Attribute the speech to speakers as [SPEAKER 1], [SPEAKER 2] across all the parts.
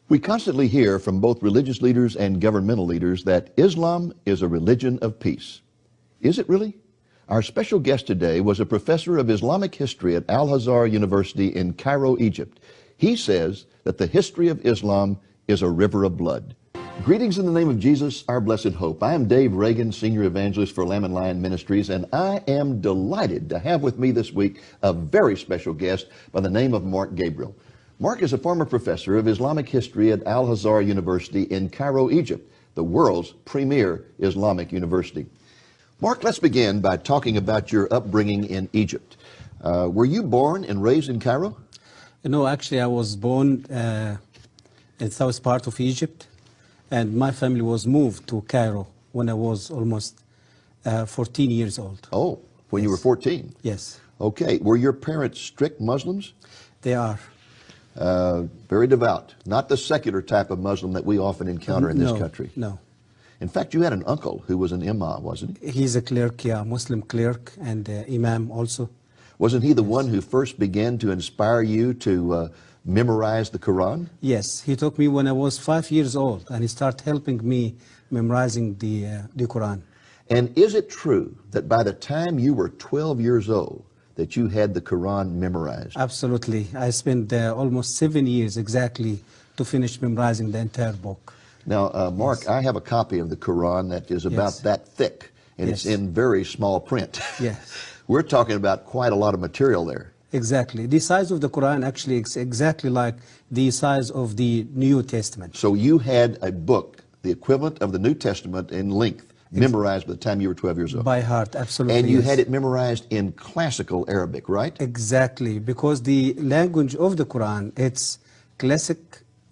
[SPEAKER 1] We constantly hear from both religious leaders and governmental leaders that Islam is a religion of peace. Is it really? Our special guest today was a professor of Islamic history at Al-Azhar University in Cairo, Egypt. He says that the history of Islam is a river of blood. Greetings in the name of Jesus, our blessed hope. I am Dave Reagan, Senior Evangelist for Lamb and Lion Ministries, and I am delighted to have with me this week a very special guest by the name of Mark Gabriel. Mark is a former professor of Islamic history at Al-Azhar University in Cairo, Egypt, the world's premier Islamic university. Mark, let's begin by talking about your upbringing in Egypt. Were you born and raised in Cairo?
[SPEAKER 2] No, actually I was born in south part of Egypt, and my family was moved to Cairo when I was almost 14 years old.
[SPEAKER 1] Oh, when you were 14?
[SPEAKER 2] Yes.
[SPEAKER 1] Okay. Were your parents strict Muslims?
[SPEAKER 2] They are.
[SPEAKER 1] Very devout. Not the secular type of Muslim that we often encounter in this country.
[SPEAKER 2] No.
[SPEAKER 1] In fact, you had an uncle who was an imam, wasn't he?
[SPEAKER 2] He's a clerk, yeah, Muslim clerk, and imam also.
[SPEAKER 1] Wasn't he the one who first began to inspire you to memorize the Quran?
[SPEAKER 2] Yes, he took me when I was 5 years old, and he started helping me memorizing the Quran.
[SPEAKER 1] And is it true that by the time you were 12 years old, that you had the Quran memorized?
[SPEAKER 2] Absolutely. I spent almost 7 years exactly to finish memorizing the entire book.
[SPEAKER 1] Now, Mark, yes. I have a copy of the Quran that is about that thick, and it's in very small print.
[SPEAKER 2] Yes.
[SPEAKER 1] We're talking about quite a lot of material there.
[SPEAKER 2] Exactly. The size of the Quran actually is exactly like the size of the New Testament.
[SPEAKER 1] So you had a book, the equivalent of the New Testament in length, memorized by the time you were 12 years old.
[SPEAKER 2] By heart, absolutely.
[SPEAKER 1] And you had it memorized in classical Arabic, right?
[SPEAKER 2] Exactly, because the language of the Quran, it's classic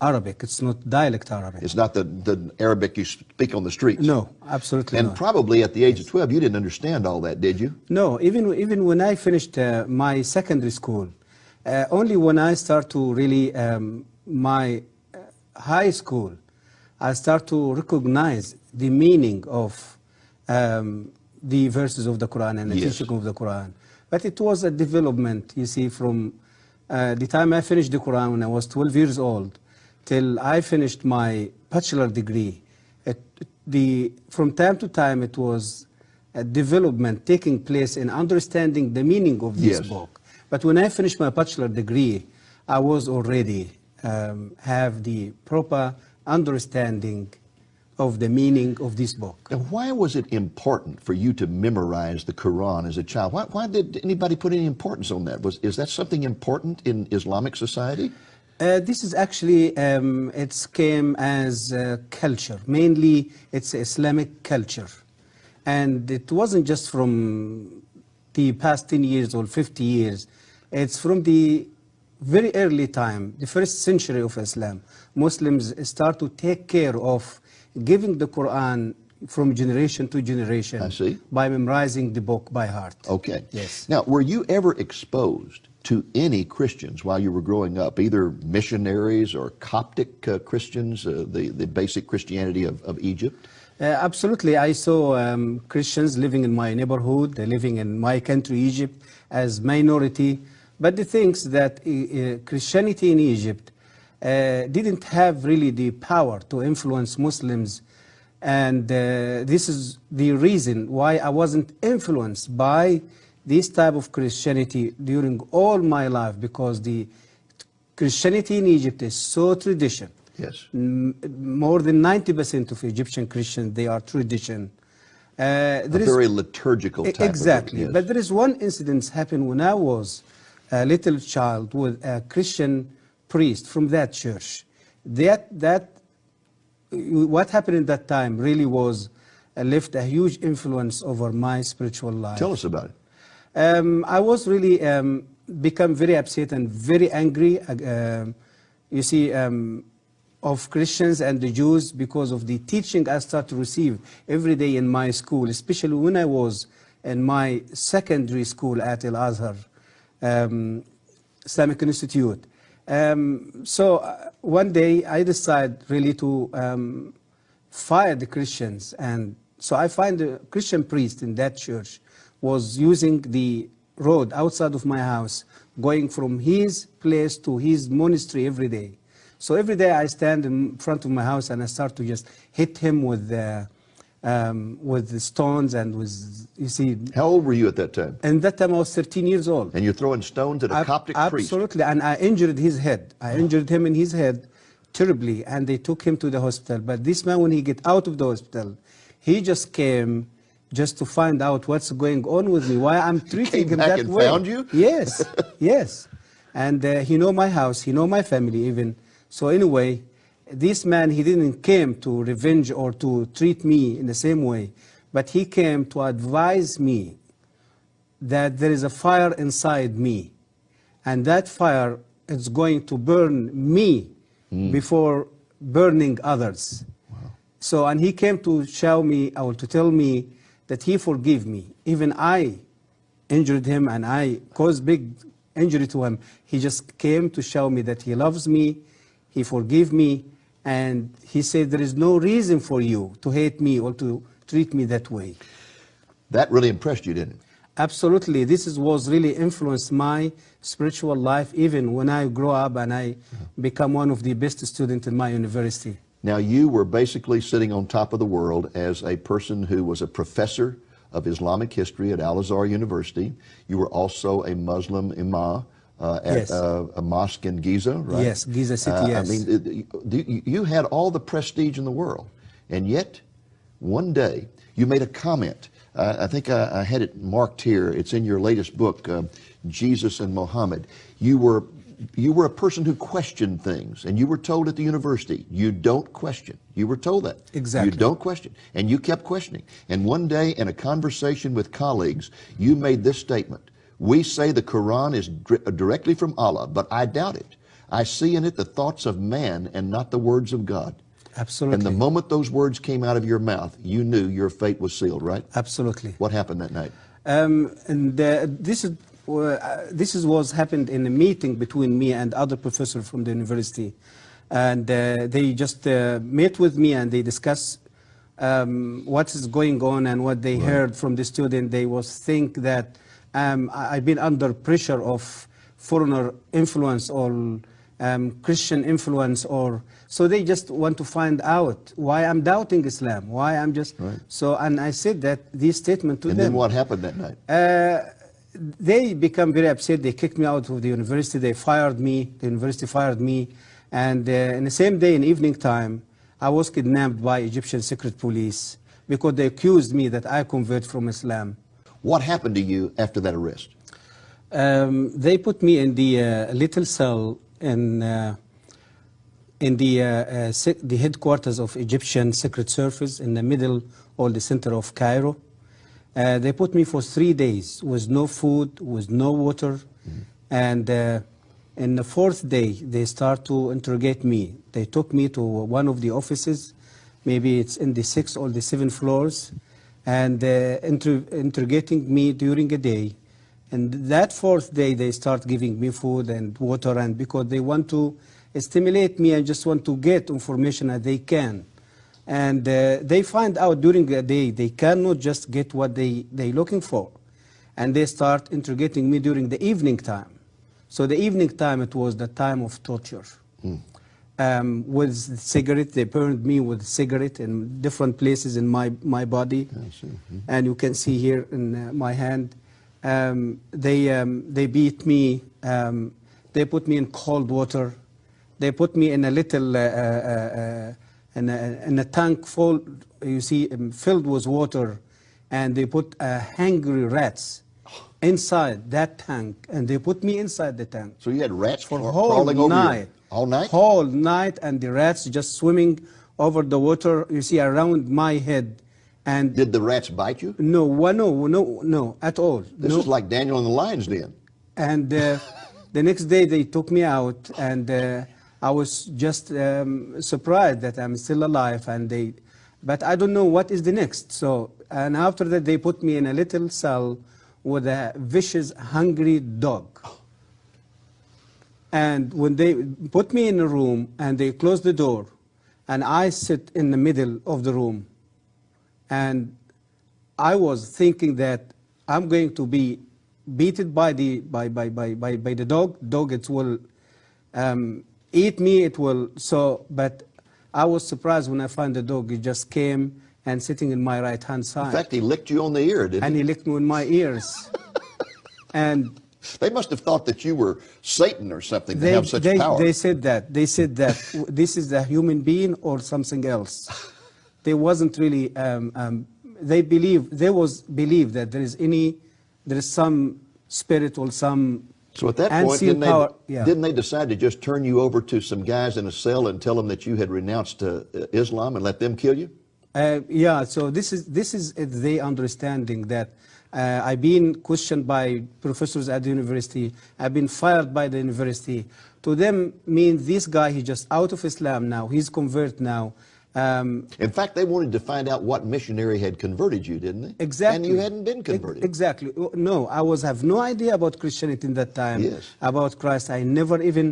[SPEAKER 2] Arabic. It's not dialect Arabic.
[SPEAKER 1] It's not the Arabic you speak on the streets.
[SPEAKER 2] No, absolutely
[SPEAKER 1] and
[SPEAKER 2] not.
[SPEAKER 1] Probably at the age of 12, you didn't understand all that, did you?
[SPEAKER 2] No, even when I finished my secondary school, only when I start to really, my high school, I start to recognize the meaning of the verses of the Quran and the teaching of the Quran. But it was a development, you see, from the time I finished the Quran when I was 12 years old till I finished my bachelor degree. From time to time it was a development taking place in understanding the meaning of this book. But when I finished my bachelor degree, I was already have the proper understanding of the meaning of this book.
[SPEAKER 1] And why was it important for you to memorize the Quran as a child? Why did anybody put any importance on that? Is that something important in Islamic society?
[SPEAKER 2] This is actually, it came as culture. Mainly, it's Islamic culture. And it wasn't just from the past 10 years or 50 years. It's from the very early time, the first century of Islam. Muslims start to take care of giving the Quran from generation to generation.
[SPEAKER 1] I see.
[SPEAKER 2] By memorizing the book by heart.
[SPEAKER 1] Okay.
[SPEAKER 2] Yes.
[SPEAKER 1] Now, were you ever exposed to any Christians while you were growing up, either missionaries or Coptic Christians, the basic Christianity of Egypt?
[SPEAKER 2] Absolutely. I saw Christians living in my neighborhood, living in my country, Egypt, as minority. But the things that Christianity in Egypt didn't have really the power to influence Muslims. And this is the reason why I wasn't influenced by this type of Christianity during all my life, because the Christianity in Egypt is so tradition.
[SPEAKER 1] Yes.
[SPEAKER 2] More than 90% of Egyptian Christians, they are tradition.
[SPEAKER 1] A very liturgical type
[SPEAKER 2] exactly.
[SPEAKER 1] of it, yes.
[SPEAKER 2] But there is one incident happened when I was a little child with a Christian priest from that church. What happened in that time really was left a huge influence over my spiritual life.
[SPEAKER 1] Tell us about it.
[SPEAKER 2] I was really become very upset and very angry, you see, of Christians and the Jews because of the teaching I started to receive every day in my school, especially when I was in my secondary school at Al-Azhar Islamic Institute. So one day I decided really to fire the Christians, and so I find a Christian priest in that church was using the road outside of my house, going from his place to his monastery every day. So every day I stand in front of my house and I start to just hit him with the stones and with, you see.
[SPEAKER 1] How old were you at that time?
[SPEAKER 2] And that time I was 13 years old.
[SPEAKER 1] And you're throwing stones at a Coptic priest?
[SPEAKER 2] Absolutely, and I injured his head. I injured him in his head terribly, and they took him to the hospital. But this man, when he get out of the hospital, he just came just to find out what's going on with me, why I'm treating him that way.
[SPEAKER 1] Came back and found you?
[SPEAKER 2] Yes, yes. And he know my house, he know my family even. So anyway, this man, he didn't came to revenge or to treat me in the same way, but he came to advise me that there is a fire inside me, and that fire is going to burn me before burning others. Wow. So, and he came to show me, or to tell me that he forgive me. Even I injured him and I caused big injury to him. He just came to show me that he loves me, he forgive me, and he said there is no reason for you to hate me or to treat me that way.
[SPEAKER 1] That really impressed you, didn't it?
[SPEAKER 2] Absolutely. This was really influenced my spiritual life, even when I grow up and I become one of the best students in my university.
[SPEAKER 1] Now, you were basically sitting on top of the world as a person who was a professor of Islamic history at Al-Azhar University. You were also a Muslim imam at a mosque in Giza, right?
[SPEAKER 2] Yes, Giza City, yes.
[SPEAKER 1] I mean, you had all the prestige in the world, and yet one day you made a comment. I think I had it marked here. It's in your latest book, Jesus and Muhammad. You were a person who questioned things, and you were told at the university, you don't question. You were told that.
[SPEAKER 2] Exactly.
[SPEAKER 1] You don't question. And you kept questioning. And one day in a conversation with colleagues, you made this statement. We say the Quran is directly from Allah, but I doubt it. I see in it the thoughts of man and not the words of God.
[SPEAKER 2] Absolutely.
[SPEAKER 1] And the moment those words came out of your mouth, you knew your fate was sealed, right?
[SPEAKER 2] Absolutely.
[SPEAKER 1] What happened that night?
[SPEAKER 2] This was happened in a meeting between me and other professors from the university, and they just met with me and they discussed what is going on and what they heard from the student. They was think that I've been under pressure of foreigner influence or Christian influence, or so they just want to find out why I'm doubting Islam, why I'm just so. And I said that this statement to them.
[SPEAKER 1] And then what happened that night?
[SPEAKER 2] They become very upset. They kicked me out of the university. They fired me. The university fired me. And in the same day, in evening time, I was kidnapped by Egyptian secret police because they accused me that I converted from Islam.
[SPEAKER 1] What happened to you after that arrest?
[SPEAKER 2] They put me in the little cell in the headquarters of Egyptian Secret Service in the middle or the center of Cairo. They put me for 3 days with no food, with no water, and in the 4th day they start to interrogate me. They took me to one of the offices, maybe it's in the 6th or the 7th floors, and interrogating me during a day. And that 4th day they start giving me food and water, and because they want to stimulate me and just want to get information that they can. And they find out during the day they cannot just get what they looking for. And they start interrogating me during the evening time. So the evening time, it was the time of torture. With cigarette, they burned me with cigarette in different places in my body. And you can see here in my hand. They beat me. They put me in cold water. They put me in a little in a tank full, you see, filled with water, and they put hungry rats inside that tank, and they put me inside the tank.
[SPEAKER 1] So you had rats
[SPEAKER 2] for
[SPEAKER 1] crawling over you all night?
[SPEAKER 2] Whole night, and the rats just swimming over the water, you see, around my head. And
[SPEAKER 1] did the rats bite you?
[SPEAKER 2] No, no, at all.
[SPEAKER 1] This is like Daniel in the lion's den.
[SPEAKER 2] And the next day they took me out, and I was just surprised that I'm still alive, but I don't know what is the next. So, and after that they put me in a little cell with a vicious, hungry dog. And when they put me in a room and they close the door, and I sit in the middle of the room, and I was thinking that I'm going to be beaten by the dog. Dog, it will eat me, it will. So, but I was surprised when I found the dog. He just came and sitting in my right hand side.
[SPEAKER 1] In fact, he licked you on the ear, didn't
[SPEAKER 2] And
[SPEAKER 1] he?
[SPEAKER 2] he licked me in my ears. And
[SPEAKER 1] They must have thought that you were Satan or something to have such power.
[SPEAKER 2] they said that. They said that this is a human being or something else. They wasn't really, they believe that there is some spirit or some
[SPEAKER 1] So at that point,
[SPEAKER 2] unseen power. Yeah.
[SPEAKER 1] didn't they decide to just turn you over to some guys in a cell and tell them that you had renounced Islam and let them kill you?
[SPEAKER 2] Yeah, so this is the understanding that I've been questioned by professors at the university. I've been fired by the university. To them, means this guy, he's just out of Islam now. He's convert now.
[SPEAKER 1] In fact, they wanted to find out what missionary had converted you, didn't they?
[SPEAKER 2] Exactly.
[SPEAKER 1] And you hadn't been converted.
[SPEAKER 2] Exactly. No, I have no idea about Christianity in that time.
[SPEAKER 1] Yes.
[SPEAKER 2] About Christ. I never even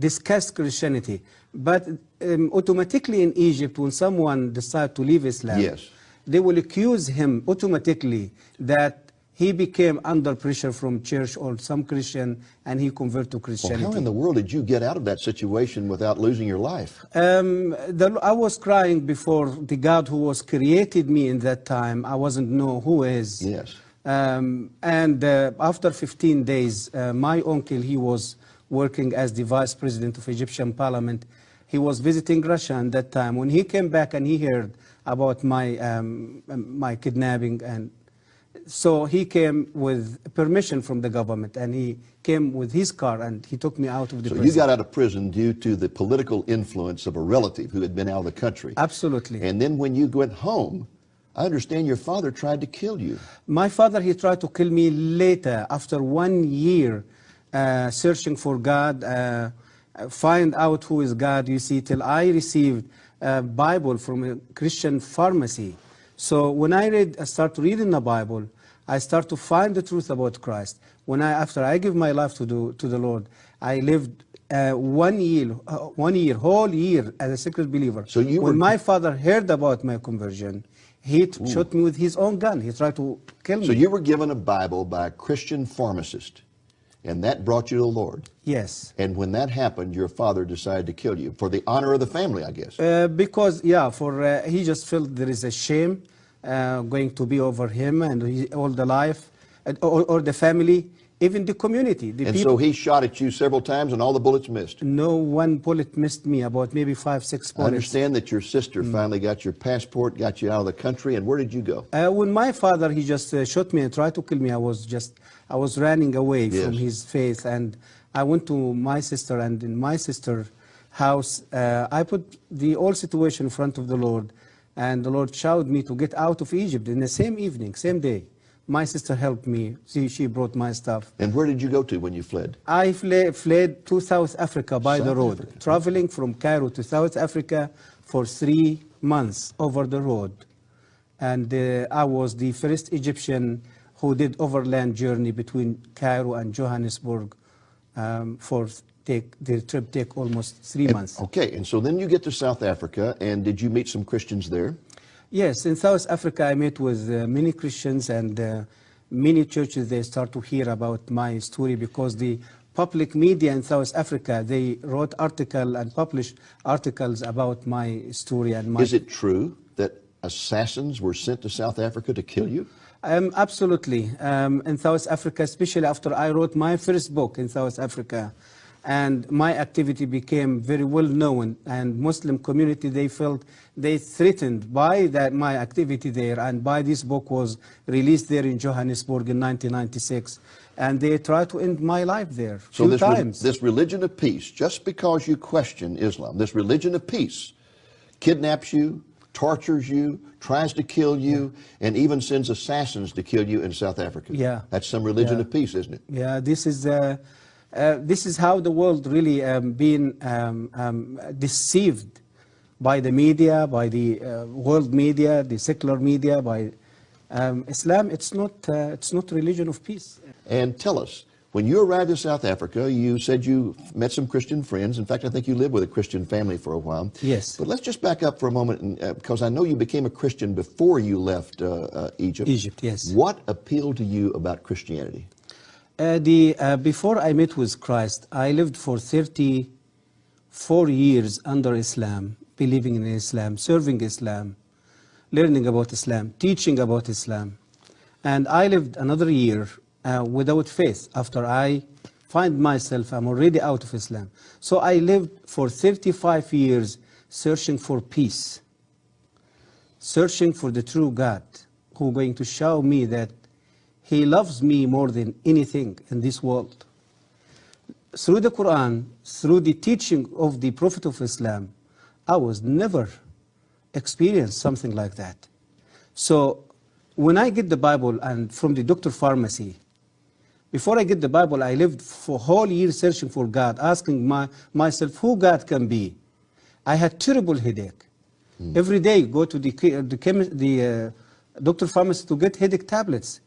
[SPEAKER 2] discussed Christianity. But automatically in Egypt, when someone decides to leave Islam,
[SPEAKER 1] Yes.
[SPEAKER 2] they will accuse him automatically that he became under pressure from church or some Christian and he converted to
[SPEAKER 1] Well,
[SPEAKER 2] Christianity.
[SPEAKER 1] how in the world did you get out of that situation without losing your life?
[SPEAKER 2] I was crying before the God who was created me in that time. I wasn't know who is.
[SPEAKER 1] Yes.
[SPEAKER 2] And after 15 days, my uncle, he was working as the vice president of Egyptian parliament. He was visiting Russia at that time. When he came back and he heard about my kidnapping, and so he came with permission from the government, and he came with his car and he took me out of the
[SPEAKER 1] So
[SPEAKER 2] prison.
[SPEAKER 1] you got out of prison due to the political influence of a relative who had been out of the country.
[SPEAKER 2] Absolutely.
[SPEAKER 1] And then when you went home, I understand your father tried to kill you.
[SPEAKER 2] My father, he tried to kill me later, after 1 year searching for God, find out who is God, you see, till I received a Bible from a Christian pharmacy. So when I start reading the Bible, I start to find the truth about Christ. After I give my life to the Lord, I lived 1 year, whole year as a secret believer.
[SPEAKER 1] So you
[SPEAKER 2] when my father heard about my conversion, he shot me with his own gun. He tried to kill me.
[SPEAKER 1] So you were given a Bible by a Christian pharmacist, and that brought you to the Lord.
[SPEAKER 2] Yes.
[SPEAKER 1] And when that happened, your father decided to kill you for the honor of the family, I guess.
[SPEAKER 2] Because, yeah, he just felt there is a shame going to be over him and all the life, or the family, even the community. The
[SPEAKER 1] And
[SPEAKER 2] people.
[SPEAKER 1] so he shot at you several times and all the bullets missed.
[SPEAKER 2] No one bullet missed me, about maybe 5, 6
[SPEAKER 1] I
[SPEAKER 2] bullets.
[SPEAKER 1] understand that your sister finally got your passport, got you out of the country, and where did you go?
[SPEAKER 2] When my father, he just shot me and tried to kill me, I was running away from
[SPEAKER 1] Yes.
[SPEAKER 2] his faith, and I went to my sister, and in my sister's house, I put the whole situation in front of the Lord, and the Lord showed me to get out of Egypt in the same evening, same day. My sister helped me. She brought my stuff.
[SPEAKER 1] And where did you go to when you fled?
[SPEAKER 2] I fled to South Africa by the
[SPEAKER 1] South
[SPEAKER 2] road,
[SPEAKER 1] Africa.
[SPEAKER 2] traveling from Cairo to South Africa for 3 months over the road. And I was the first Egyptian who did overland journey between Cairo and Johannesburg the trip take almost 3 months.
[SPEAKER 1] Okay, and so then you get to South Africa, and did you meet some Christians there?
[SPEAKER 2] Yes, in South Africa I met with many Christians, and many churches, they start to hear about my story because the public media in South Africa, they wrote articles and published articles about my story. And my.
[SPEAKER 1] Is it true that assassins were sent to South Africa to kill you?
[SPEAKER 2] Absolutely. In South Africa, especially after I wrote my first book in South Africa, and my activity became very well known, and Muslim community, they felt they threatened by my activity there, and by this book was released there in Johannesburg in 1996, and they tried to end my life there
[SPEAKER 1] So
[SPEAKER 2] few times.
[SPEAKER 1] this religion of peace, just because you question Islam, this religion of peace kidnaps you, tortures you, tries to kill you, and even sends assassins to kill you in South Africa.
[SPEAKER 2] Yeah.
[SPEAKER 1] That's some religion of peace, isn't it?
[SPEAKER 2] Yeah, this is how the world really been deceived by the media, by the world media, the secular media, by Islam. It's not religion of peace.
[SPEAKER 1] And tell us, when you arrived in South Africa, you said you met some Christian friends. In fact, I think you lived with a Christian family for a while.
[SPEAKER 2] Yes.
[SPEAKER 1] But let's just back up for a moment, because I know you became a Christian before you left Egypt.
[SPEAKER 2] Egypt, yes.
[SPEAKER 1] What appealed to you about Christianity?
[SPEAKER 2] Before I met with Christ, I lived for 34 years under Islam, believing in Islam, serving Islam, learning about Islam, teaching about Islam. And I lived another year without faith after I find myself, I'm already out of Islam. So I lived for 35 years searching for peace, searching for the true God who is going to show me that He loves me more than anything in this world. Through the Quran, through the teaching of the Prophet of Islam, I was never experienced something like that. So when I get the Bible and from the doctor pharmacy, before I get the Bible, I lived for a whole year searching for God, asking myself who God can be. I had terrible headache. Every day go to the doctor pharmacy to get headache tablets.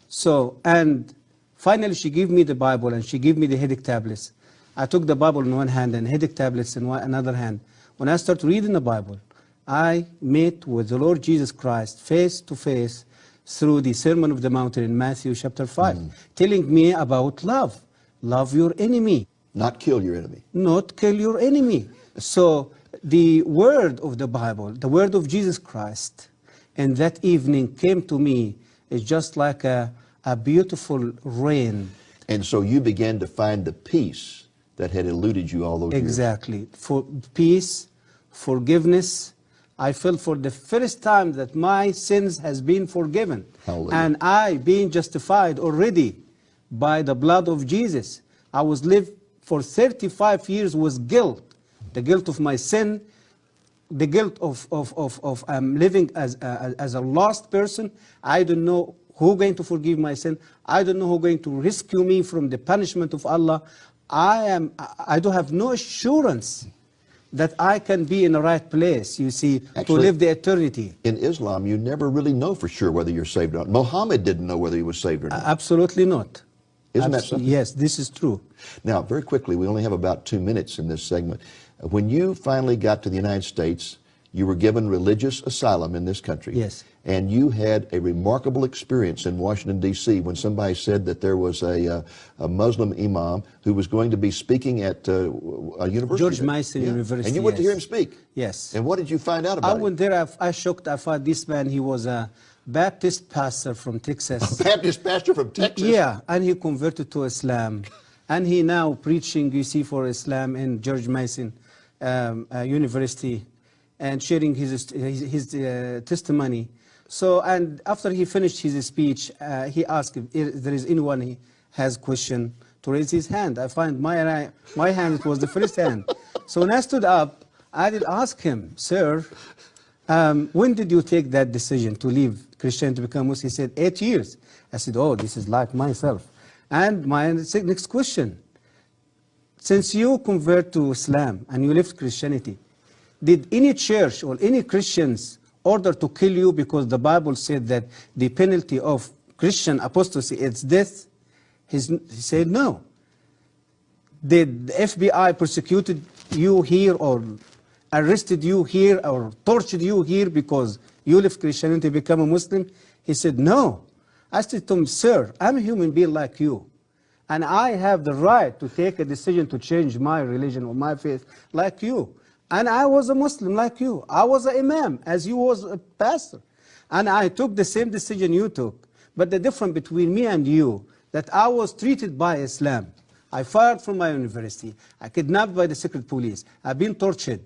[SPEAKER 2] So, and finally she gave me the Bible and she gave me the headache tablets. I took the Bible in one hand and headache tablets in another hand. When I started reading the Bible, I met with the Lord Jesus Christ face to face through the Sermon of the Mount in Matthew chapter 5, telling me about love. Love your enemy.
[SPEAKER 1] Not kill your enemy.
[SPEAKER 2] Not kill your enemy. So the word of the Bible, the word of Jesus Christ, and that evening came to me is just like a beautiful rain.
[SPEAKER 1] And so you began to find the peace that had eluded you all those years.
[SPEAKER 2] Exactly. For peace, forgiveness. I felt for the first time that my sins has been forgiven.
[SPEAKER 1] Hallelujah.
[SPEAKER 2] And I being justified already by the blood of Jesus. I was lived for 35 years with guilt. The guilt of my sin, the guilt of living as a lost person. I don't know who going to forgive my sin. I don't know who going to rescue me from the punishment of Allah. I don't have no assurance that I can be in the right place, you see,
[SPEAKER 1] Actually,
[SPEAKER 2] to live the eternity.
[SPEAKER 1] In Islam, you never really know for sure whether you're saved or not. Muhammad didn't know whether he was saved or not.
[SPEAKER 2] Absolutely not.
[SPEAKER 1] Isn't that something?
[SPEAKER 2] Yes, this is true.
[SPEAKER 1] Now, very quickly, we only have about 2 minutes in this segment. When you finally got to the United States, you were given religious asylum in this country.
[SPEAKER 2] Yes.
[SPEAKER 1] And you had a remarkable experience in Washington, D.C. when somebody said that there was a Muslim imam who was going to be speaking at a university.
[SPEAKER 2] George Mason University.
[SPEAKER 1] And you went to hear him speak.
[SPEAKER 2] Yes.
[SPEAKER 1] And what did you find out about
[SPEAKER 2] I
[SPEAKER 1] him?
[SPEAKER 2] went there, I shocked. I thought this man, he was a Baptist pastor from Texas.
[SPEAKER 1] A Baptist pastor from Texas?
[SPEAKER 2] Yeah, and he converted to Islam. And he now preaching, you see, for Islam in George Mason University and sharing his testimony. So, and after he finished his speech, he asked if there is anyone he has question to raise his hand. I find my hand was the first hand. So when I stood up, I did ask him, sir, when did you take that decision to leave Christianity to become Muslim? He said, 8 years. I said, oh, this is like myself. And my next question, since you convert to Islam and you left Christianity, did any church or any Christians order to kill you because the Bible said that the penalty of Christian apostasy is death? He said no. Did the FBI persecuted you here or arrested you here or tortured you here because you left Christianity to become a Muslim? He said no. I said to him, sir, I'm a human being like you. And I have the right to take a decision to change my religion or my faith like you. And I was a Muslim like you. I was an imam as you was a pastor. And I took the same decision you took. But the difference between me and you, that I was treated by Islam. I fired from my university. I kidnapped by the secret police. I've been tortured.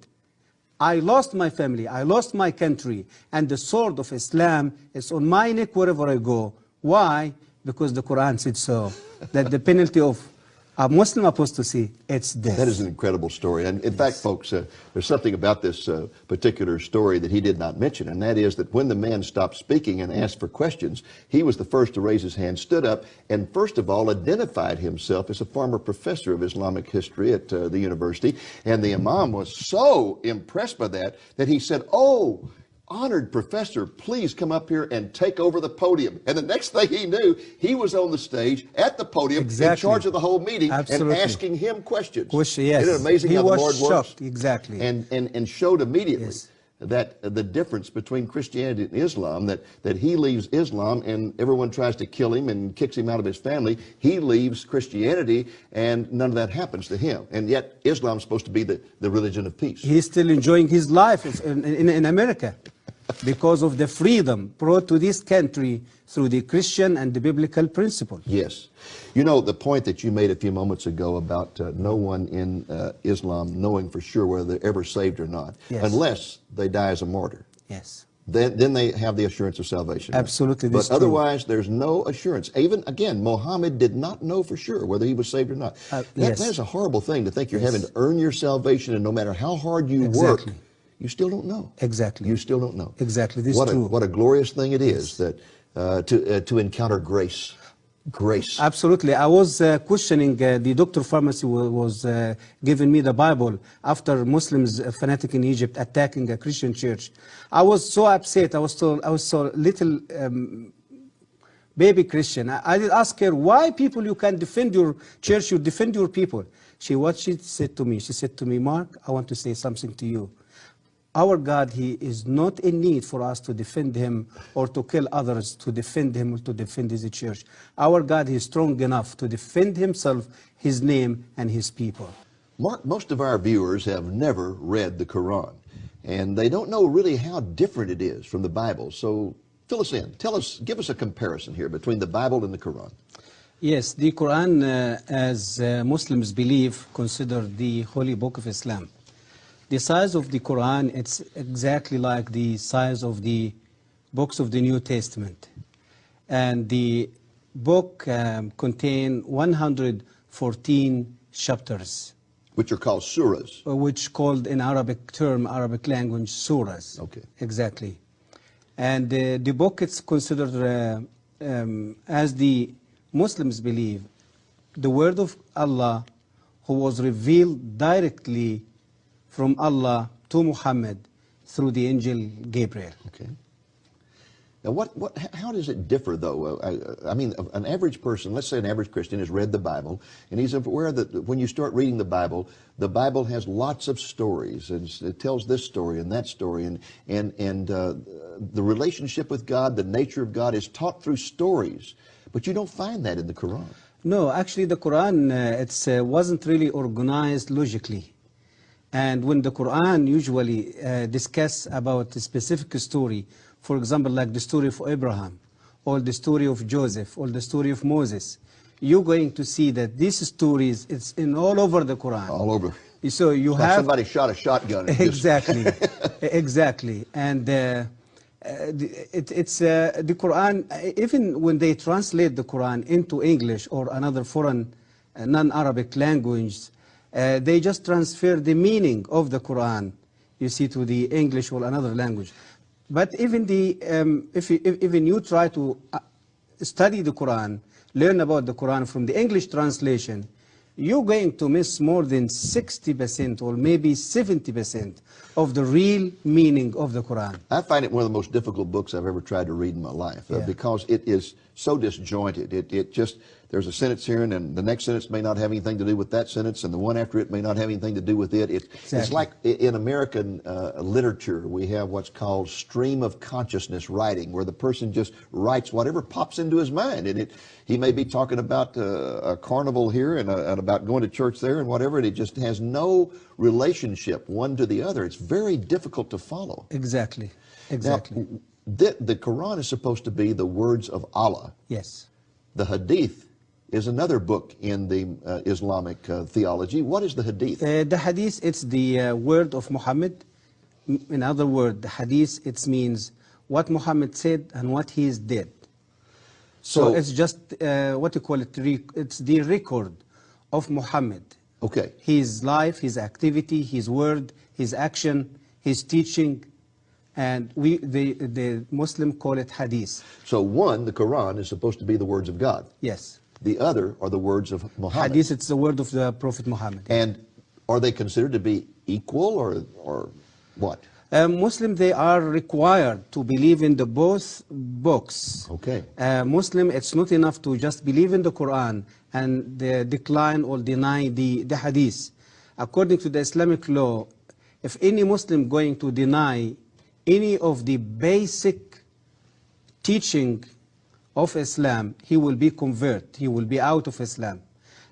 [SPEAKER 2] I lost my family. I lost my country. And the sword of Islam is on my neck wherever I go. Why? Because the Quran said so. That the penalty of a Muslim apostasy, it's death.
[SPEAKER 1] That is an incredible story. And in fact, folks, there's something about this particular story that he did not mention, and that is that when the man stopped speaking and asked for questions, he was the first to raise his hand, stood up, and first of all identified himself as a former professor of Islamic history at the university. And the imam was so impressed by that he said, oh, honored professor, please come up here and take over the podium. And the next thing he knew, he was on the stage at the podium in charge of the whole meeting.
[SPEAKER 2] Absolutely.
[SPEAKER 1] And asking him questions.
[SPEAKER 2] Yes.
[SPEAKER 1] Isn't it amazing
[SPEAKER 2] he
[SPEAKER 1] how
[SPEAKER 2] was
[SPEAKER 1] the Lord
[SPEAKER 2] shocked.
[SPEAKER 1] works?
[SPEAKER 2] Exactly.
[SPEAKER 1] And showed immediately
[SPEAKER 2] Yes.
[SPEAKER 1] that the difference between Christianity and Islam, that he leaves Islam and everyone tries to kill him and kicks him out of his family. He leaves Christianity and none of that happens to him. And yet Islam's supposed to be the religion of peace.
[SPEAKER 2] He's still enjoying his life in America because of the freedom brought to this country through the Christian and the biblical principle.
[SPEAKER 1] Yes. You know, the point that you made a few moments ago about no one in Islam knowing for sure whether they're ever saved or not,
[SPEAKER 2] Yes.
[SPEAKER 1] unless they die as a martyr.
[SPEAKER 2] Yes.
[SPEAKER 1] Then they have the assurance of salvation.
[SPEAKER 2] Absolutely.
[SPEAKER 1] But otherwise, there's no assurance. Even, again, Muhammad did not know for sure whether he was saved or not.
[SPEAKER 2] Yes.
[SPEAKER 1] That is a horrible thing to think you're having to earn your salvation, and no matter how hard you work, you still don't know.
[SPEAKER 2] Exactly.
[SPEAKER 1] You still don't know.
[SPEAKER 2] Exactly. This is true.
[SPEAKER 1] What a glorious thing it is that to encounter grace. Grace.
[SPEAKER 2] Absolutely. I was questioning the doctor pharmacy was giving me the Bible after Muslims, fanatic in Egypt, attacking a Christian church. I was so upset. I was so little baby Christian. I did ask her, why people you can defend your church, you defend your people. What she said to me, Mark, I want to say something to you. Our God, He is not in need for us to defend Him or to kill others to defend Him or to defend His church. Our God, He is strong enough to defend Himself, His name, and His people.
[SPEAKER 1] Mark, most of our viewers have never read the Quran, and they don't know really how different it is from the Bible. So fill us in. Give us a comparison here between the Bible and the Quran.
[SPEAKER 2] Yes, the Quran, as Muslims believe, considered the holy book of Islam. The size of the Quran, it's exactly like the size of the books of the New Testament. And the book contains 114 chapters.
[SPEAKER 1] Which are called surahs.
[SPEAKER 2] Which called in Arabic language, surahs.
[SPEAKER 1] Okay.
[SPEAKER 2] Exactly. And the book is considered, as the Muslims believe, the word of Allah, who was revealed directly from Allah to Muhammad through the angel Gabriel.
[SPEAKER 1] Okay. Now, how does it differ, though? I mean, an average person, let's say an average Christian, has read the Bible, and he's aware that when you start reading the Bible has lots of stories, and it tells this story and that story, and the relationship with God, the nature of God, is taught through stories. But you don't find that in the Quran.
[SPEAKER 2] No, actually, the Quran wasn't really organized logically. And when the Quran usually discuss about a specific story, for example, like the story of Abraham, or the story of Joseph, or the story of Moses, you're going to see that these stories, it's in all over the Quran.
[SPEAKER 1] All over.
[SPEAKER 2] So you have
[SPEAKER 1] somebody shot a shotgun. And
[SPEAKER 2] exactly, exactly. And the Quran, even when they translate the Quran into English or another foreign non-Arabic language, they just transfer the meaning of the Quran, you see, to the English or another language. But even even you try to study the Quran, learn about the Quran from the English translation, you're going to miss more than 60% or maybe 70% of the real meaning of the Quran.
[SPEAKER 1] I find it one of the most difficult books I've ever tried to read in my life because it is so disjointed. It just, there's a sentence here and then the next sentence may not have anything to do with that sentence and the one after it may not have anything to do with it. It's like in American literature, we have what's called stream of consciousness writing, where the person just writes whatever pops into his mind. And he may be talking about a carnival here and about going to church there and whatever, and it just has no relationship one to the other. It's very difficult to follow.
[SPEAKER 2] Exactly. Exactly.
[SPEAKER 1] Now, the Quran is supposed to be the words of Allah.
[SPEAKER 2] Yes.
[SPEAKER 1] The Hadith is another book in the Islamic theology. What is the Hadith?
[SPEAKER 2] The Hadith, it's the word of Muhammad. In other words, the Hadith, it means what Muhammad said and what he did. So it's just, what you call it, it's the record of Muhammad.
[SPEAKER 1] Okay.
[SPEAKER 2] His life, his activity, his word, his action, his teaching, and the Muslim call it Hadith.
[SPEAKER 1] So one, the Quran, is supposed to be the words of God.
[SPEAKER 2] Yes.
[SPEAKER 1] The other are the words of Muhammad.
[SPEAKER 2] Hadith, it's the word of the Prophet Muhammad.
[SPEAKER 1] And are they considered to be equal or what?
[SPEAKER 2] Muslim, they are required to believe in the both books.
[SPEAKER 1] Okay.
[SPEAKER 2] Muslim, it's not enough to just believe in the Quran and decline or deny the Hadith. According to the Islamic law, if any Muslim going to deny any of the basic teaching of Islam, he will be convert. He will be out of Islam.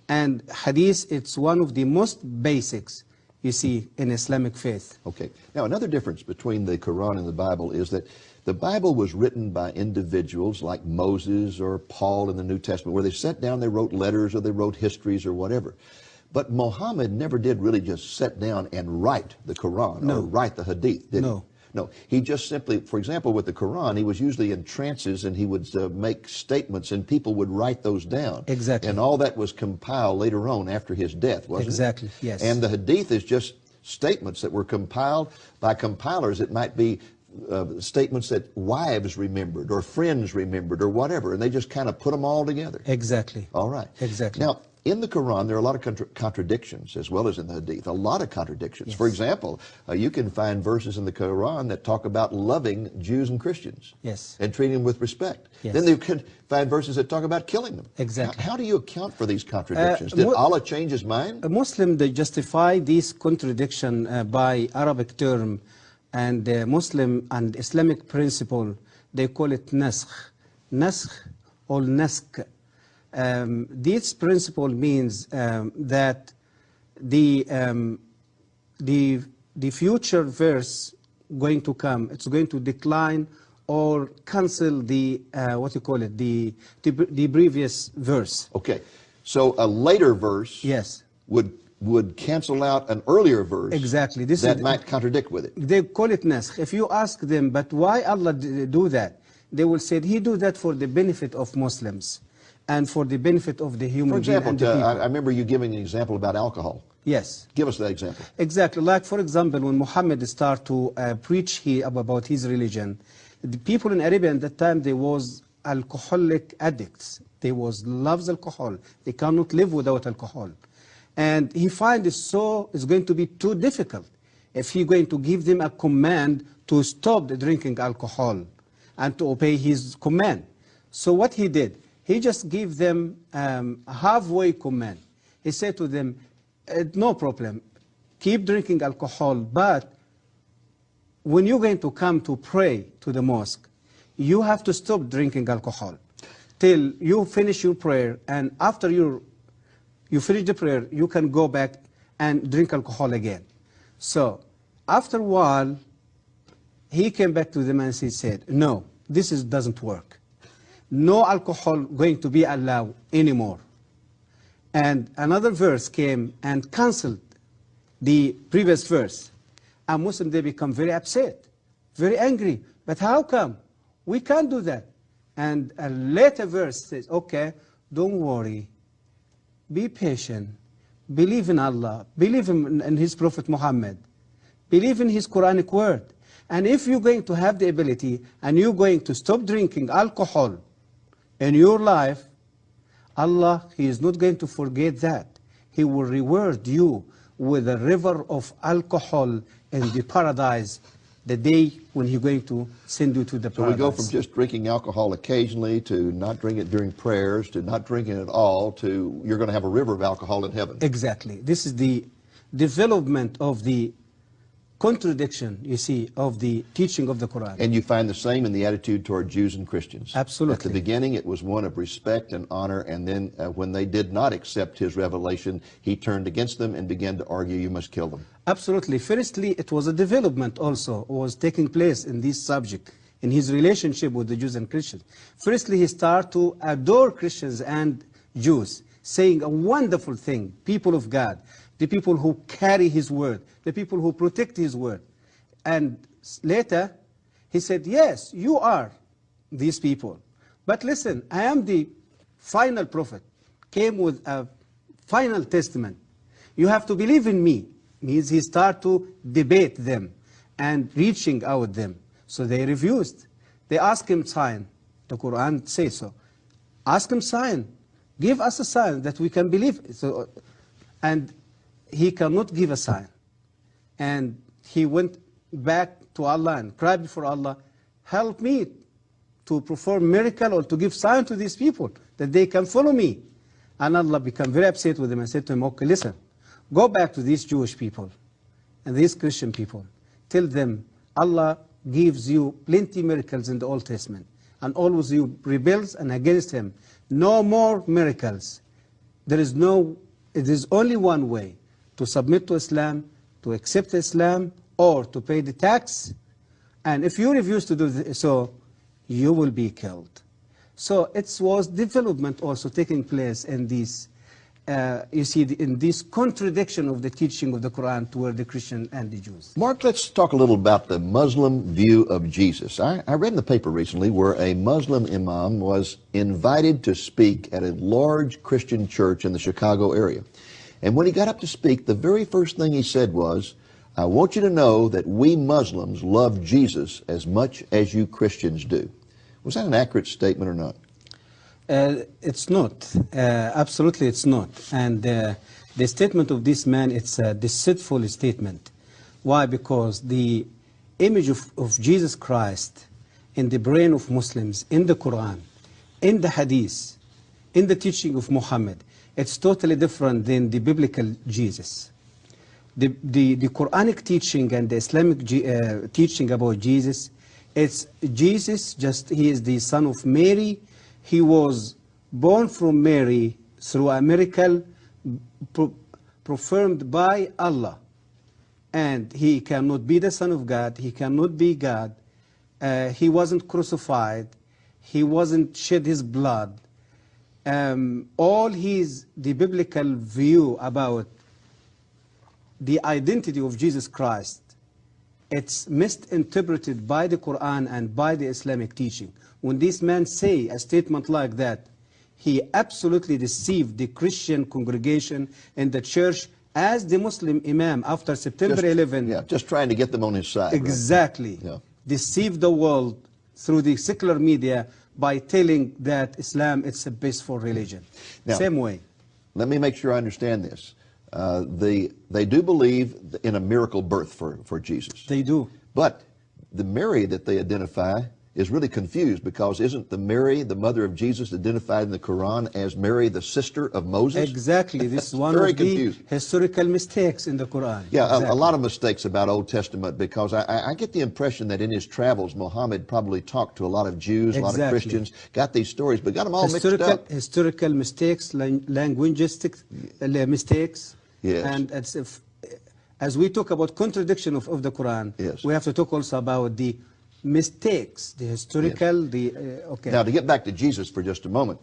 [SPEAKER 2] And hadith, it's one of the most basics you see in Islamic faith.
[SPEAKER 1] Okay. Now, another difference between the Quran and the Bible is that the Bible was written by individuals like Moses or Paul in the New Testament, where they sat down, they wrote letters, or they wrote histories or whatever. But Muhammad never did really just sit down and write the Quran or write the hadith, did he? No, he just simply, for example, with the Quran, he was usually in trances and he would make statements and people would write those down.
[SPEAKER 2] Exactly.
[SPEAKER 1] And all that was compiled later on after his death, wasn't it?
[SPEAKER 2] Exactly, yes.
[SPEAKER 1] And the hadith is just statements that were compiled by compilers. It might be statements that wives remembered or friends remembered or whatever, and they just kind of put them all together.
[SPEAKER 2] Exactly.
[SPEAKER 1] All right.
[SPEAKER 2] Exactly.
[SPEAKER 1] Now, in the Quran, there are a lot of contradictions, as well as in the Hadith, a lot of contradictions.
[SPEAKER 2] Yes.
[SPEAKER 1] For example, you can find verses in the Quran that talk about loving Jews and Christians.
[SPEAKER 2] Yes.
[SPEAKER 1] And treating them with respect.
[SPEAKER 2] Yes.
[SPEAKER 1] Then you can find verses that talk about killing them.
[SPEAKER 2] Exactly.
[SPEAKER 1] How do you account for these contradictions? Did Allah change his mind?
[SPEAKER 2] A Muslim, they justify this contradiction by Arabic term and Muslim and Islamic principle. They call it naskh. Naskh or nask. This principle means that the future verse going to come, it's going to decline or cancel the what you call it, the previous verse.
[SPEAKER 1] Okay, so a later verse
[SPEAKER 2] Yes.
[SPEAKER 1] would cancel out an earlier verse.
[SPEAKER 2] Exactly.
[SPEAKER 1] That might contradict with it.
[SPEAKER 2] They call it naskh. If you ask them, but why Allah do that? They will say He do that for the benefit of Muslims and for the benefit of the human being.
[SPEAKER 1] For example, I remember you giving an example about alcohol.
[SPEAKER 2] Yes.
[SPEAKER 1] Give us that example.
[SPEAKER 2] Exactly. Like, for example, when Muhammad started to preach about his religion, the people in Arabia at that time, they was alcoholic addicts. They loves alcohol. They cannot live without alcohol. And he finds it's going to be too difficult if he's going to give them a command to stop drinking alcohol and to obey his command. So what he did, he just gave them a halfway command. He said to them, no problem, keep drinking alcohol, but when you're going to come to pray to the mosque, you have to stop drinking alcohol till you finish your prayer, and after you finish the prayer, you can go back and drink alcohol again. So after a while, he came back to them and he said, no, this doesn't work. No alcohol going to be allowed anymore. And another verse came and canceled the previous verse. And Muslims, they become very upset, very angry. But how come? We can't do that. And a later verse says, okay, don't worry. Be patient. Believe in Allah. Believe in His Prophet Muhammad. Believe in His Quranic word. And if you're going to have the ability and you're going to stop drinking alcohol in your life, Allah, He is not going to forget that. He will reward you with a river of alcohol in the paradise the day when He's going to send you to the paradise.
[SPEAKER 1] So we go from just drinking alcohol occasionally to not drinking it during prayers to not drinking it at all to you're going to have a river of alcohol in heaven.
[SPEAKER 2] Exactly. This is the development of the contradiction, you see, of the teaching of the Quran.
[SPEAKER 1] And you find the same in the attitude toward Jews and Christians.
[SPEAKER 2] Absolutely.
[SPEAKER 1] At the beginning, it was one of respect and honor, and then when they did not accept His revelation, He turned against them and began to argue, you must kill them.
[SPEAKER 2] Absolutely. Firstly, it was a development also was taking place in this subject, in His relationship with the Jews and Christians. Firstly, He started to adore Christians and Jews, saying a wonderful thing, people of God, the people who carry His word, the people who protect His word. And later, He said, yes, you are these people. But listen, I am the final prophet, came with a final testament. You have to believe in me. Means He started to debate them and reaching out them. So they refused. They asked Him sign. The Quran says so. Ask Him sign. Give us a sign that we can believe. So, and He cannot give a sign. And he went back to Allah and cried before Allah, help me to perform miracle or to give sign to these people that they can follow me. And Allah became very upset with him and said to him, okay, listen, go back to these Jewish people and these Christian people. Tell them Allah gives you plenty miracles in the Old Testament, and always you rebels and against him. No more miracles. It is only one way: to submit to Islam, to accept Islam, or to pay the tax. And if you refuse to do so, you will be killed. So it was development also taking place in this, you see, in this contradiction of the teaching of the Quran toward the Christian and the Jews.
[SPEAKER 1] Mark, let's talk a little about the Muslim view of Jesus. I read in the paper recently where a Muslim imam was invited to speak at a large Christian church in the Chicago area. And when he got up to speak, the very first thing he said was, "I want you to know that we Muslims love Jesus as much as you Christians do." Was that an accurate statement or not?
[SPEAKER 2] It's not. Absolutely it's not. And the statement of this man, it's a deceitful statement. Why? Because the image of Jesus Christ in the brain of Muslims, in the Quran, in the Hadith, in the teaching of Muhammad, it's totally different than the biblical Jesus. The Quranic teaching and the Islamic teaching about Jesus, it's Jesus, just he is the son of Mary. He was born from Mary through a miracle performed by Allah. And he cannot be the son of God. He cannot be God. He wasn't crucified. He wasn't shed his blood. The biblical view about the identity of Jesus Christ, it's misinterpreted by the Quran and by the Islamic teaching. When this man say a statement like that, he absolutely deceived the Christian congregation in the church as the Muslim imam after September 11.
[SPEAKER 1] Yeah, just trying to get them on his side.
[SPEAKER 2] Exactly.
[SPEAKER 1] Right? Yeah.
[SPEAKER 2] Deceived the world through the secular media by telling that Islam it's a peaceful religion.
[SPEAKER 1] Now,
[SPEAKER 2] same way.
[SPEAKER 1] Let me make sure I understand this. They do believe in a miracle birth for Jesus.
[SPEAKER 2] They do.
[SPEAKER 1] But the Mary that they identify is really confused, because isn't the Mary, the mother of Jesus, identified in the Quran as Mary, the sister of Moses?
[SPEAKER 2] Exactly. This is one
[SPEAKER 1] Very
[SPEAKER 2] of the
[SPEAKER 1] confusing.
[SPEAKER 2] historical mistakes in the Quran.
[SPEAKER 1] Yeah,
[SPEAKER 2] exactly.
[SPEAKER 1] a lot of mistakes about Old Testament, because I get the impression that in his travels, Muhammad probably talked to a lot of Jews, a lot of Christians, got these stories, but got them all mixed up.
[SPEAKER 2] Historical mistakes, linguistic mistakes.
[SPEAKER 1] Yes.
[SPEAKER 2] And as we talk about contradiction of the Quran,
[SPEAKER 1] yes,
[SPEAKER 2] we have to talk also about the mistakes, the historical,
[SPEAKER 1] yes,
[SPEAKER 2] okay.
[SPEAKER 1] Now, to get back to Jesus for just a moment,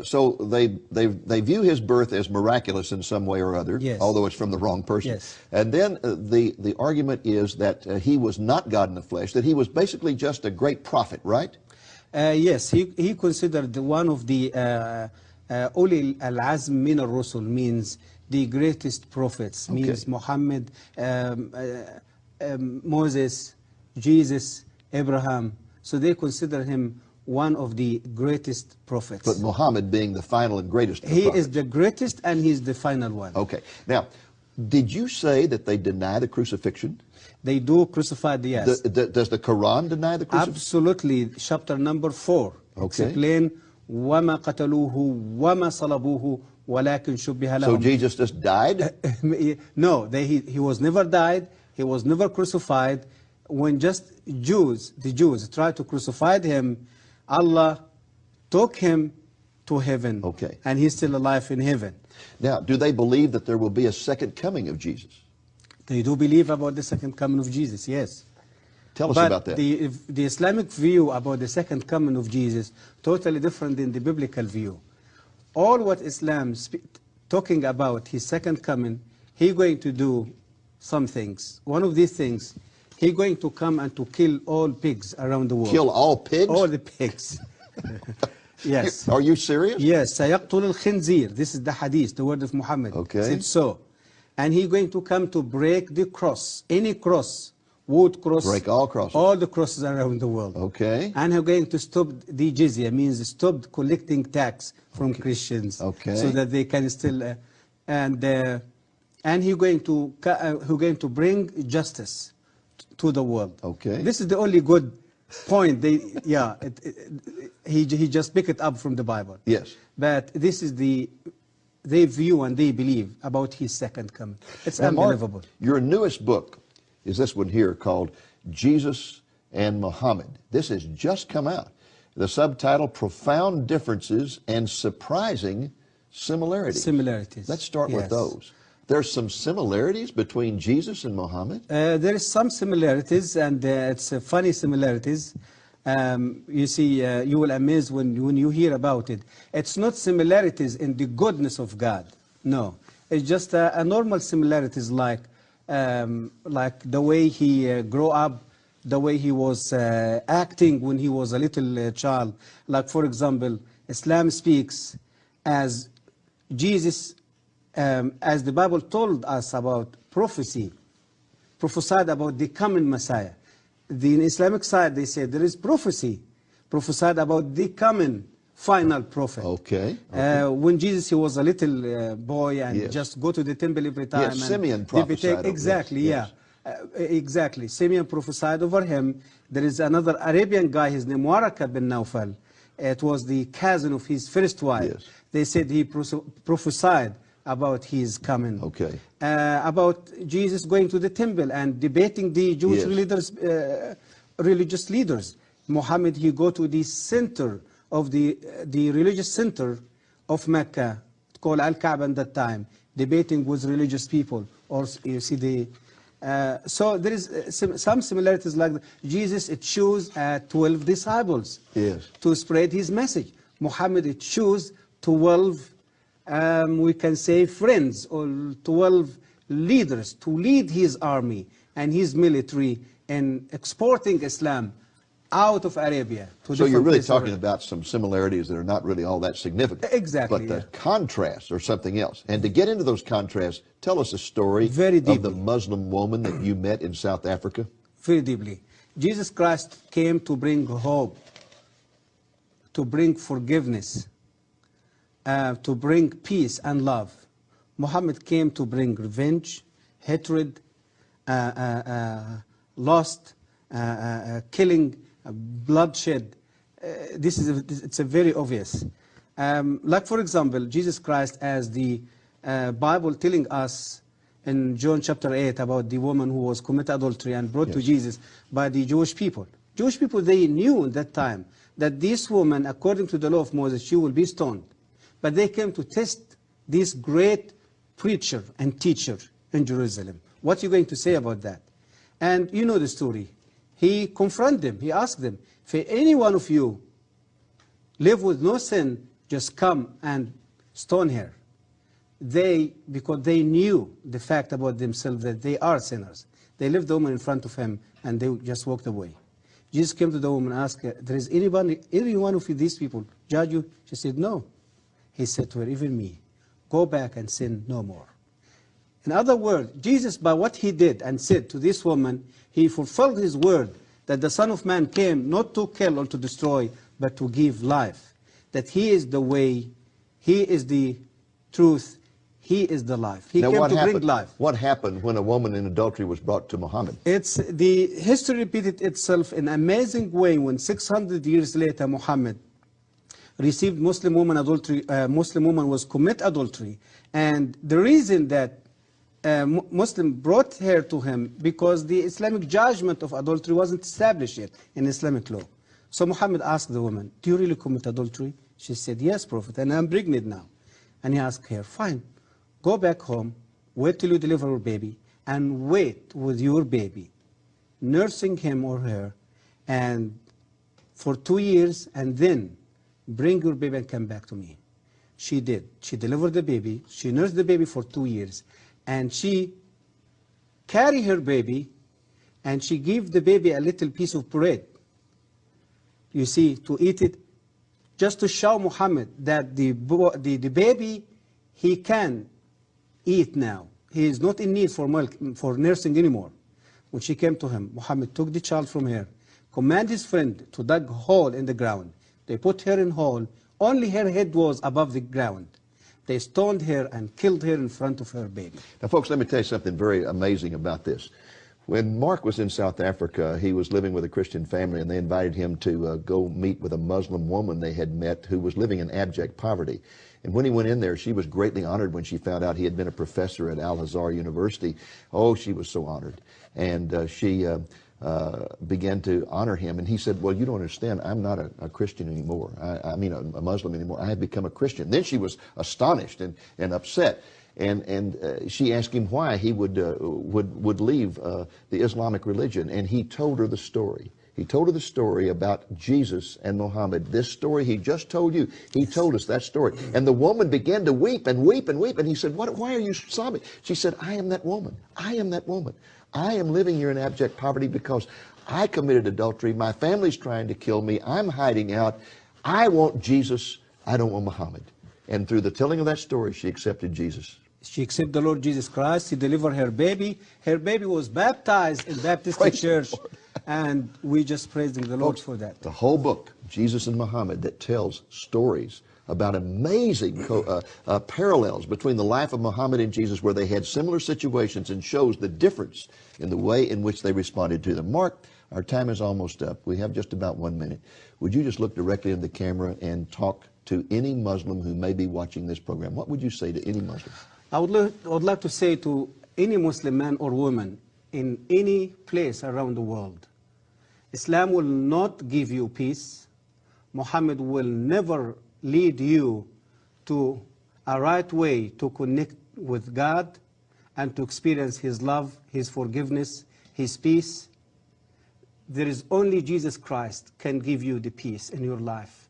[SPEAKER 1] so they view his birth as miraculous in some way or other,
[SPEAKER 2] yes,
[SPEAKER 1] although it's from the wrong person.
[SPEAKER 2] Yes.
[SPEAKER 1] And then the argument is that he was not God in the flesh, that he was basically just a great prophet, right?
[SPEAKER 2] Yes, he considered one of the Uli al-Azm min al-Rusul, means the greatest prophets,
[SPEAKER 1] okay,
[SPEAKER 2] means Muhammad, Moses, Jesus, Abraham. So they consider him one of the greatest prophets.
[SPEAKER 1] But Muhammad being the final and greatest of the prophets.
[SPEAKER 2] He is the greatest and he's the final one.
[SPEAKER 1] Okay. Now, did you say that they deny the crucifixion?
[SPEAKER 2] They do crucify the yes.
[SPEAKER 1] Does the Quran deny the crucifixion?
[SPEAKER 2] Absolutely. Chapter number 4.
[SPEAKER 1] Okay.
[SPEAKER 2] Explain وَمَا قَتَلُوهُ وَمَا صَلَبُوهُ وَلَكِنْ شُبِّهَ لَهُمْ.
[SPEAKER 1] So Jesus just died?
[SPEAKER 2] No, he was never died. He was never crucified. When just the Jews tried to crucify him, Allah took him to heaven.
[SPEAKER 1] Okay.
[SPEAKER 2] And he's still alive in heaven.
[SPEAKER 1] Now, do they believe that there will be a second coming of Jesus?
[SPEAKER 2] They do believe about the second coming of Jesus, yes.
[SPEAKER 1] Tell us about that.
[SPEAKER 2] The Islamic view about the second coming of Jesus, totally different than the biblical view. All what Islam talking about his second coming, he going to do some things. One of these things, he going to come and to kill all pigs around the world.
[SPEAKER 1] Kill all pigs?
[SPEAKER 2] All the pigs. Yes.
[SPEAKER 1] Are you serious?
[SPEAKER 2] Yes. سيقتل الخنزير. This is the hadith, the word of Muhammad.
[SPEAKER 1] Okay.
[SPEAKER 2] Said so. And he going to come to break the cross, any cross, wood cross.
[SPEAKER 1] Break all crosses.
[SPEAKER 2] All the crosses around the world.
[SPEAKER 1] Okay.
[SPEAKER 2] And he's going to stop the jizya, means stop collecting tax from Christians.
[SPEAKER 1] Okay.
[SPEAKER 2] So that they can still, and he's going to bring justice to the world.
[SPEAKER 1] Okay.
[SPEAKER 2] This is the only good point. He just picked it up from the Bible.
[SPEAKER 1] Yes.
[SPEAKER 2] But this is they view and they believe about his second coming. It's
[SPEAKER 1] Now, Mark,
[SPEAKER 2] unbelievable.
[SPEAKER 1] your newest book is this one here called Jesus and Muhammad. This has just come out. The subtitle, Profound Differences and Surprising Similarities.
[SPEAKER 2] Similarities.
[SPEAKER 1] Let's start with
[SPEAKER 2] Yes.
[SPEAKER 1] those. There's some similarities between Jesus and Muhammad?
[SPEAKER 2] There is some similarities, and it's funny similarities. You see, you will amaze when you hear about it. It's not similarities in the goodness of God. No, it's just a normal similarities like the way he grew up, the way he was acting when he was a little child. Like, for example, Islam speaks as Jesus, as the Bible told us about prophecy, prophesied about the coming Messiah. The Islamic side, they say there is prophecy, prophesied about the coming final prophet.
[SPEAKER 1] Okay.
[SPEAKER 2] When Jesus, he was a little boy and
[SPEAKER 1] Yes.
[SPEAKER 2] just go to the temple every time.
[SPEAKER 1] Yes,
[SPEAKER 2] and
[SPEAKER 1] Simeon prophesied over-
[SPEAKER 2] Exactly,
[SPEAKER 1] yes,
[SPEAKER 2] yeah. Exactly. Simeon prophesied over him. There is another Arabian guy, his name Waraka bin Nawfal. It was the cousin of his first wife.
[SPEAKER 1] Yes.
[SPEAKER 2] They said he prophesied about his coming.
[SPEAKER 1] Okay.
[SPEAKER 2] About Jesus going to the temple and debating the Jewish
[SPEAKER 1] Yes.
[SPEAKER 2] leaders, religious leaders. Muhammad, he go to the center of the religious center of Mecca, called Al-Kaaba at that time, debating with religious people. Or you see the so there is some similarities like that. Jesus, it chose 12 disciples
[SPEAKER 1] Yes.
[SPEAKER 2] to spread his message. Muhammad, it chose 12, we can say, friends or 12 leaders to lead his army and his military in exporting Islam out of Arabia. To
[SPEAKER 1] So you're
[SPEAKER 2] different
[SPEAKER 1] really
[SPEAKER 2] places
[SPEAKER 1] talking
[SPEAKER 2] around.
[SPEAKER 1] about some similarities that are not really all that significant.
[SPEAKER 2] Exactly,
[SPEAKER 1] But the
[SPEAKER 2] yeah.
[SPEAKER 1] contrasts are something else. And to get into those contrasts, tell us a story
[SPEAKER 2] Very
[SPEAKER 1] of the
[SPEAKER 2] deeply.
[SPEAKER 1] Muslim woman that you met in South Africa.
[SPEAKER 2] Very deeply. Jesus Christ came to bring hope, to bring forgiveness, to bring peace and love. Muhammad came to bring revenge, hatred, lust, killing, bloodshed. It's a very obvious. Like, for example, Jesus Christ, as the Bible telling us in John chapter 8 about the woman who was committed adultery and brought to
[SPEAKER 1] Yes.
[SPEAKER 2] Jesus by the Jewish people. Jewish people, they knew at that time that this woman, according to the law of Moses, she will be stoned. But they came to test this great preacher and teacher in Jerusalem. What are you going to say about that? And you know the story. He confronted them. He asked them, if any one of you live with no sin, just come and stone her. Because they knew the fact about themselves that they are sinners. They left the woman in front of him and they just walked away. Jesus came to the woman and asked her, there is any one of you, these people, judge you? She said, no. He said to her, even me, go back and sin no more. In other words, Jesus, by what he did and said to this woman, he fulfilled his word that the Son of Man came not to kill or to destroy, but to give life. That he is the way, he is the truth, he is the life. He
[SPEAKER 1] Now,
[SPEAKER 2] came
[SPEAKER 1] what
[SPEAKER 2] to
[SPEAKER 1] happened?
[SPEAKER 2] bring life.
[SPEAKER 1] What happened when a woman in adultery was brought to Muhammad?
[SPEAKER 2] It's the history repeated itself in an amazing way when 600 years later Muhammad received Muslim woman adultery. Muslim woman was commit adultery, and the reason that Muslim brought her to him because the Islamic judgment of adultery wasn't established yet in Islamic law. So Muhammad asked the woman, "Do you really commit adultery?" She said, "Yes, Prophet, and I'm pregnant now." And he asked her, "Fine, go back home, wait till you deliver your baby, and wait with your baby, nursing him or her, and for 2 years, and then bring your baby and come back to me." She did. She delivered the baby. She nursed the baby for 2 years. And she carried her baby, and she gave the baby a little piece of bread, you see, to eat it, just to show Muhammad that the baby, he can eat now. He is not in need for milk, for nursing anymore. When she came to him, Muhammad took the child from her, commanded his friend to dig a hole in the ground. They put her in hole. Only her head was above the ground. They stoned her and killed her in front of her baby.
[SPEAKER 1] Now, folks, let me tell you something very amazing about this. When Mark was in South Africa, he was living with a Christian family, and they invited him to go meet with a Muslim woman they had met who was living in abject poverty. And when he went in there, she was greatly honored when she found out he had been a professor at Al-Azhar University. Oh, she was so honored. And she began to honor him. And he said, well, you don't understand. I'm not a Christian anymore. I mean, a Muslim anymore. I have become a Christian. Then she was astonished and upset. And she asked him why he would leave the Islamic religion. And he told her the story. He told her the story about Jesus and Muhammad. This story he just told you. He told us that story. And the woman began to weep and weep and weep. And he said, why are you sobbing? She said, I am that woman. I am that woman. I am living here in abject poverty because I committed adultery. My family's trying to kill me. I'm hiding out. I want Jesus. I don't want Muhammad. And through the telling of that story, she accepted Jesus.
[SPEAKER 2] She accepted the Lord Jesus Christ. She delivered her baby. Her baby was baptized in Baptist Church. And we just praising the Lord for that.
[SPEAKER 1] The whole book, Jesus and Muhammad, that tells stories about amazing parallels between the life of Muhammad and Jesus, where they had similar situations, and shows the difference in the way in which they responded to them. Mark, our time is almost up. We have just about 1 minute. Would you just look directly in the camera and talk to any Muslim who may be watching this program? What would you say to any Muslim?
[SPEAKER 2] I would like to say to any Muslim man or woman in any place around the world, Islam will not give you peace. Muhammad will never lead you to a right way to connect with God and to experience His love, His forgiveness, His peace. There is only Jesus Christ can give you the peace in your life,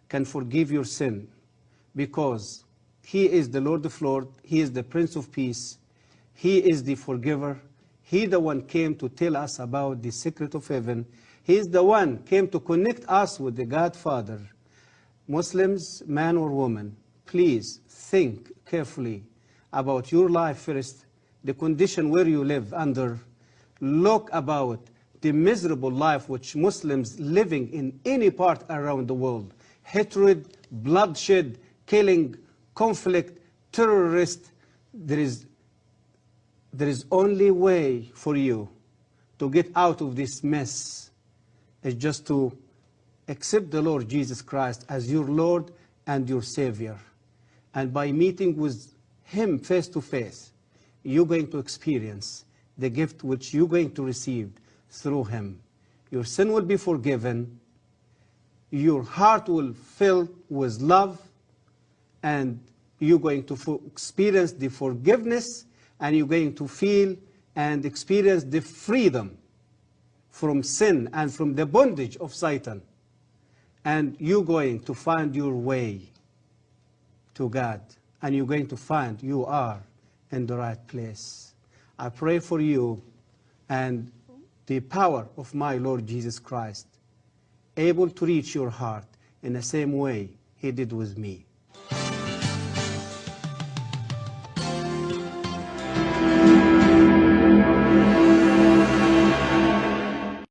[SPEAKER 2] can forgive your sin, because He is the Lord of Lords, He is the Prince of Peace, He is the forgiver. He the one came to tell us about the secret of heaven. He is the one came to connect us with the God Father. Muslims, man or woman, please think carefully about your life first, the condition where you live under. Look about the miserable life which Muslims living in any part around the world. Hatred, bloodshed, killing, conflict, terrorist. There is only way for you to get out of this mess is just to accept the Lord Jesus Christ as your Lord and your Savior. And by meeting with Him face to face, you're going to experience the gift which you're going to receive through Him. Your sin will be forgiven, your heart will fill with love, and you're going to experience the forgiveness, and you're going to feel and experience the freedom from sin and from the bondage of Satan. And you're going to find your way to God, and you're going to find you are in the right place. I pray for you, and the power of my Lord Jesus Christ able to reach your heart in the same way He did with me.